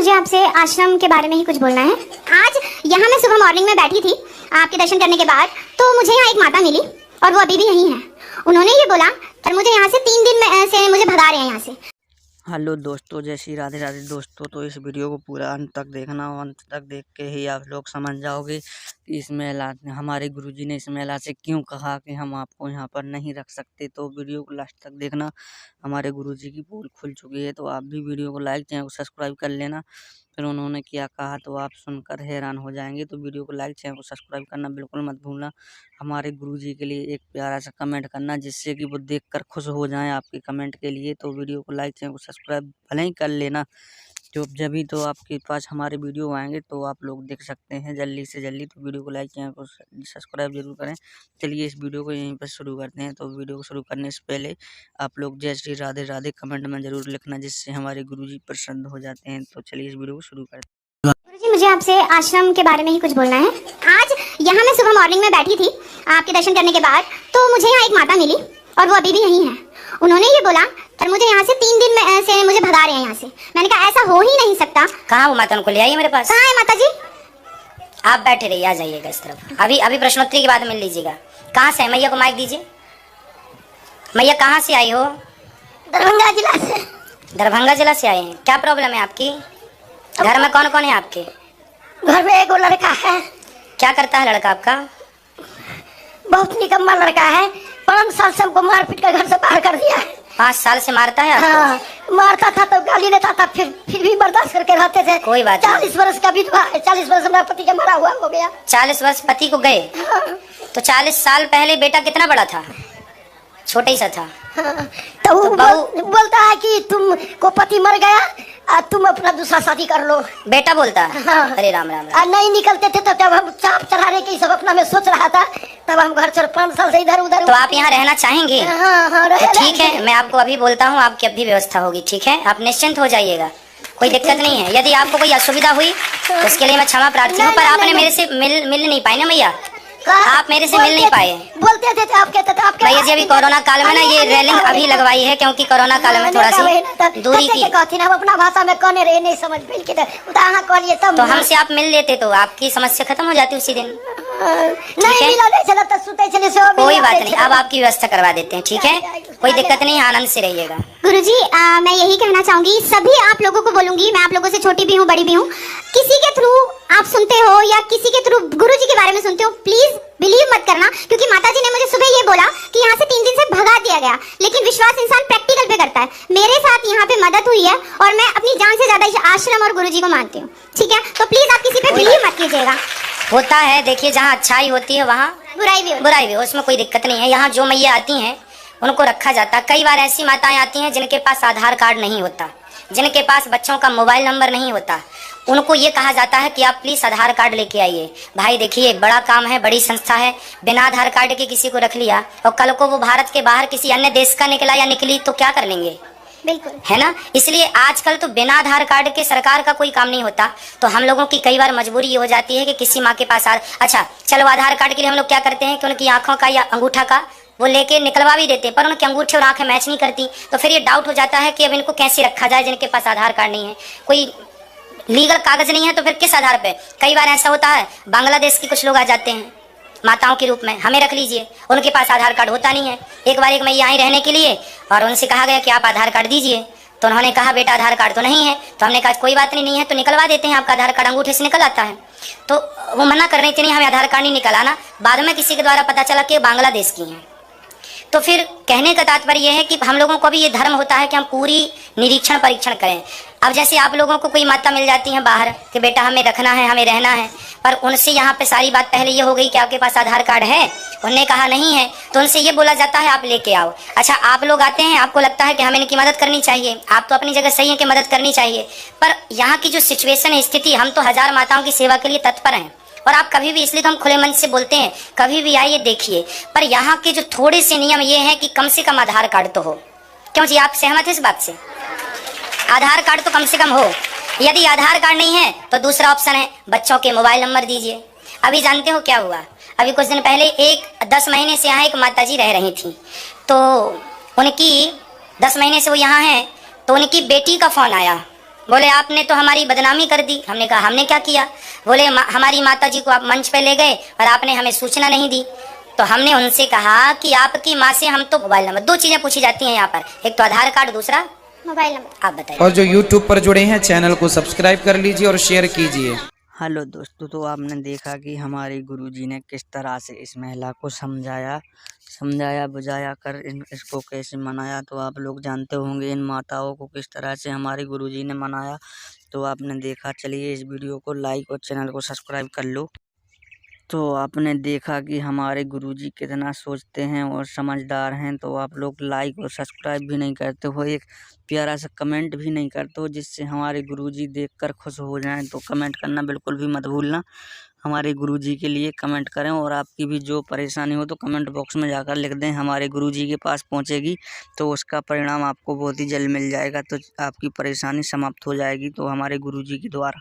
मुझे आपसे आश्रम के बारे में ही कुछ बोलना है। आज यहाँ मैं सुबह मॉर्निंग में बैठी थी आपके दर्शन करने के बाद, तो मुझे यहाँ एक माता मिली और वो अभी भी यहीं है। उन्होंने ये बोला और मुझे यहाँ से 3 दिन में से मुझे भगा रहे हैं यहाँ से। हेलो दोस्तों, जय श्री राधे राधे दोस्तों। तो इस वीडियो को पूरा अंत तक देखना और अंत तक देख के ही आप लोग समझ जाओगे कि इस महिला हमारे गुरुजी ने इस महिला से क्यों कहा कि हम आपको यहाँ पर नहीं रख सकते। तो वीडियो को लास्ट तक देखना। हमारे गुरुजी की पोल खुल चुकी है, तो आप भी वीडियो को लाइक, चैनल को सब्सक्राइब कर लेना। फिर उन्होंने क्या कहा तो आप सुनकर हैरान हो जाएंगे। तो वीडियो को लाइक, चैनल को सब्सक्राइब करना बिल्कुल मत भूलना। हमारे गुरुजी के लिए एक प्यारा सा कमेंट करना, जिससे कि वो देखकर खुश हो जाएं आपके कमेंट के लिए। तो वीडियो को लाइक, चैनल को सब्सक्राइब भले ही कर लेना, जब भी तो आपके पास हमारे वीडियो आएंगे तो आप लोग देख सकते हैं जल्दी से जल्दी। तो वीडियो को लाइक, चैनल को सब्सक्राइब जरूर करें। चलिए इस वीडियो को यहीं पर शुरू करते हैं। तो वीडियो को शुरू करने से पहले आप लोग जय श्री राधे राधे कमेंट में जरूर लिखना, जिससे हमारे गुरुजी प्रसन्न हो जाते हैं। तो चलिए इस वीडियो को शुरू करते हैं। गुरुजी, मुझे आपसे आश्रम के बारे में ही कुछ बोलना है। आज यहाँ मैं सुबह मॉर्निंग में बैठी थी आपके दर्शन करने के बाद, तो मुझे यहाँ एक माता मिली और वो अभी भी यहीं है। उन्होंने ये बोला और मुझे यहाँ से 3 दिन में से मुझे भगा रहे हैं यहाँ से। मैंने कहा ऐसा हो ही नहीं सकता। कहाँ वो माता, उनको ले आइए मेरे पास। कहाँ है माता जी? आप बैठे रहिए, आ जाइएगा इस तरफ। अभी प्रश्नोत्तरी के बाद मिल लीजिएगा। कहाँ से है? मैया को माइक दीजिए। मैया कहाँ से आई हो? दरभंगा जिला से। दरभंगा जिला से आए हैं। क्या प्रॉब्लम है आपकी? घर में कौन कौन है आपके? घर में एक लड़का है। क्या करता है लड़का आपका? बहुत निकम्मा लड़का है। 5 साल से हमको मार पीट कर घर से बाहर कर दिया है। 5 साल से मारता है आपको? हाँ, मारता था तो गाली देता था, फिर भी बर्दाश्त करके रहते थे। कोई बात नहीं। 40 वर्ष का विधवा है। 40 वर्ष मेरा पति का मरा हुआ हो गया। 40 वर्ष पति को गए? हाँ। तो 40 साल पहले बेटा कितना बड़ा था? छोटा ही सा था। हाँ, तो वो बोलता है कि तुमको पति मर गया और तुम अपना दूसरा शादी कर लो। बेटा बोलता है? हाँ। अरे राम राम राम। नहीं निकलते थे तो जब हम चाप चढ़ाने की सब अपना में सोच रहा था, तब हम घर से 5 साल से इधर उधर। तो आप यहाँ रहना चाहेंगे? हाँ, तो ठीक है, मैं आपको अभी बोलता हूँ, आपकी अभी व्यवस्था होगी। ठीक है, आप निश्चिंत हो जाइएगा, कोई दिक्कत नहीं है। यदि आपको कोई असुविधा हुई तो उसके लिए मैं क्षमा प्रार्थी हूँ, पर आपने मेरे से मिल नहीं पाए ना मैया। आप मेरे से मिल नहीं पाए। बोलते थे तो आप कहते थे आपके भैया जी, अभी कोरोना काल में ना ये रेलिंग अभी लगवाई है, क्योंकि कोरोना काल में थोड़ा सी दूरी की। हम अपना भाषा में कहने रहे नहीं समझ पाए तो हमसे आप मिल लेते तो आपकी समस्या खत्म हो जाती उसी दिन। कोई बात नहीं, अब आपकी व्यवस्था करवा देते हैं। ठीक है, कोई दिक्कत नहीं, आनंद से रहिएगा। गुरुजी, मैं यही कहना चाहूंगी, सभी आप लोगों को बोलूंगी, मैं आप लोगों से छोटी भी हूँ बड़ी भी हूँ, किसी के थ्रू आप सुनते हो या किसी के थ्रू गुरुजी के बारे में सुनते हो, प्लीज बिलीव मत करना। क्योंकि माताजी ने मुझे सुबह ये बोला कि यहाँ से 3 दिन से भगा दिया गया, लेकिन विश्वास इंसान प्रैक्टिकल पे करता है। मेरे साथ यहाँ पे मदद हुई है और मैं अपनी जान से ज्यादा इस आश्रम और गुरुजी को मानती हूँ। ठीक है, तो प्लीज आप किसी पे बिलीव मत कीजिएगा। होता है, देखिए जहाँ अच्छाई होती है वहाँ बुराई भी, उसमें कोई दिक्कत नहीं है। यहाँ जो मैया आती हैं उनको रखा जाता है। कई बार ऐसी माताएं आती हैं जिनके पास आधार कार्ड नहीं होता, जिनके पास बच्चों का मोबाइल नंबर नहीं होता, उनको ये कहा जाता है कि आप प्लीज आधार कार्ड लेके आइए। भाई देखिए, बड़ा काम है, बड़ी संस्था है, बिना आधार कार्ड के किसी को रख लिया और कल को वो भारत के बाहर किसी अन्य देश का निकला या निकली तो क्या कर लेंगे? बिल्कुल, है ना। इसलिए आजकल तो बिना आधार कार्ड के सरकार का कोई काम नहीं होता। तो हम लोगों की कई बार मजबूरी ये हो जाती है कि किसी माँ के पास अच्छा चलो, आधार कार्ड के लिए हम लोग क्या करते हैं कि उनकी आंखों का या अंगूठा का वो लेके निकलवा भी देते हैं, पर उनके अंगूठे और आंखें मैच नहीं करती। तो फिर ये डाउट हो जाता है कि अब इनको कैसे रखा जाए जिनके पास आधार कार्ड नहीं है, कोई लीगल कागज नहीं है, तो फिर किस आधार पे? कई बार ऐसा होता है, बांग्लादेश के कुछ लोग आ जाते हैं माताओं के रूप में, हमें रख लीजिए, उनके पास आधार कार्ड होता नहीं है। एक बार एक मैया आई रहने के लिए और उनसे कहा गया कि आप आधार कार्ड दीजिए, तो उन्होंने कहा बेटा आधार कार्ड तो नहीं है। तो हमने कहा कोई बात नहीं है तो निकलवा देते हैं, आपका आधार कार्ड अंगूठे से निकल आता है। तो वो मना कर रही थी, नहीं हमें आधार कार्ड नहीं निकलाना। बाद में किसी के द्वारा पता चला कि बांग्लादेश की है। तो फिर कहने का तात्पर्य यह है कि हम लोगों को भी ये धर्म होता है कि हम पूरी निरीक्षण परीक्षण करें। अब जैसे आप लोगों को कोई माता मिल जाती है बाहर कि बेटा हमें रखना है, हमें रहना है, पर उनसे यहाँ पे सारी बात पहले ये हो गई कि आपके पास आधार कार्ड है, उन्होंने कहा नहीं है, तो उनसे ये बोला जाता है आप लेके आओ। अच्छा, आप लोग आते हैं, आपको लगता है कि हमें इनकी मदद करनी चाहिए, आप तो अपनी जगह सही है कि मदद करनी चाहिए, पर यहाँ की जो सिचुएशन है, स्थिति, हम तो 1000 माताओं की सेवा के लिए तत्पर हैं और आप कभी भी, इसलिए तो हम खुले मन से बोलते हैं, कभी भी आइए देखिए। पर यहाँ के जो थोड़े से नियम ये है कि कम से कम आधार कार्ड तो हो। क्यों जी, आप सहमत हैं इस बात से? आधार कार्ड तो कम से कम हो। यदि आधार कार्ड नहीं है तो दूसरा ऑप्शन है, बच्चों के मोबाइल नंबर दीजिए। अभी जानते हो क्या हुआ? अभी कुछ दिन पहले 10 महीने से यहाँ एक माता जी रह रही थी, तो उनकी 10 महीने से वो यहाँ है, तो उनकी बेटी का फोन आया बोले आपने तो हमारी बदनामी कर दी। हमने कहा हमने क्या किया? बोले हमारी माता जी को आप मंच पे ले गए और आपने हमें सूचना नहीं दी। तो हमने उनसे कहा कि आपकी माँ से हम तो मोबाइल नंबर, 2 चीजें पूछी जाती हैं यहाँ पर, एक तो आधार कार्ड, दूसरा मोबाइल नंबर। आप बताइए। और जो YouTube पर जुड़े हैं चैनल को सब्सक्राइब कर लीजिए और शेयर कीजिए। हेलो दोस्तों, तो आपने देखा कि हमारे गुरुजी ने किस तरह से इस महिला को समझाया बुझाया कर इसको कैसे मनाया। तो आप लोग जानते होंगे इन माताओं को किस तरह से हमारे गुरुजी ने मनाया। तो आपने देखा, चलिए इस वीडियो को लाइक और चैनल को सब्सक्राइब कर लो। तो आपने देखा कि हमारे गुरुजी कितना सोचते हैं और समझदार हैं। तो आप लोग लाइक और सब्सक्राइब भी नहीं करते हो, एक प्यारा सा कमेंट भी नहीं करते हो जिससे हमारे गुरुजी देखकर खुश हो जाएं। तो कमेंट करना बिल्कुल भी मत भूलना, हमारे गुरुजी के लिए कमेंट करें। और आपकी भी जो परेशानी हो तो कमेंट बॉक्स में जाकर लिख दें, हमारे गुरुजी के पास पहुंचेगी तो उसका परिणाम आपको बहुत ही जल्द मिल जाएगा। तो आपकी परेशानी समाप्त हो जाएगी तो हमारे गुरुजी के द्वारा।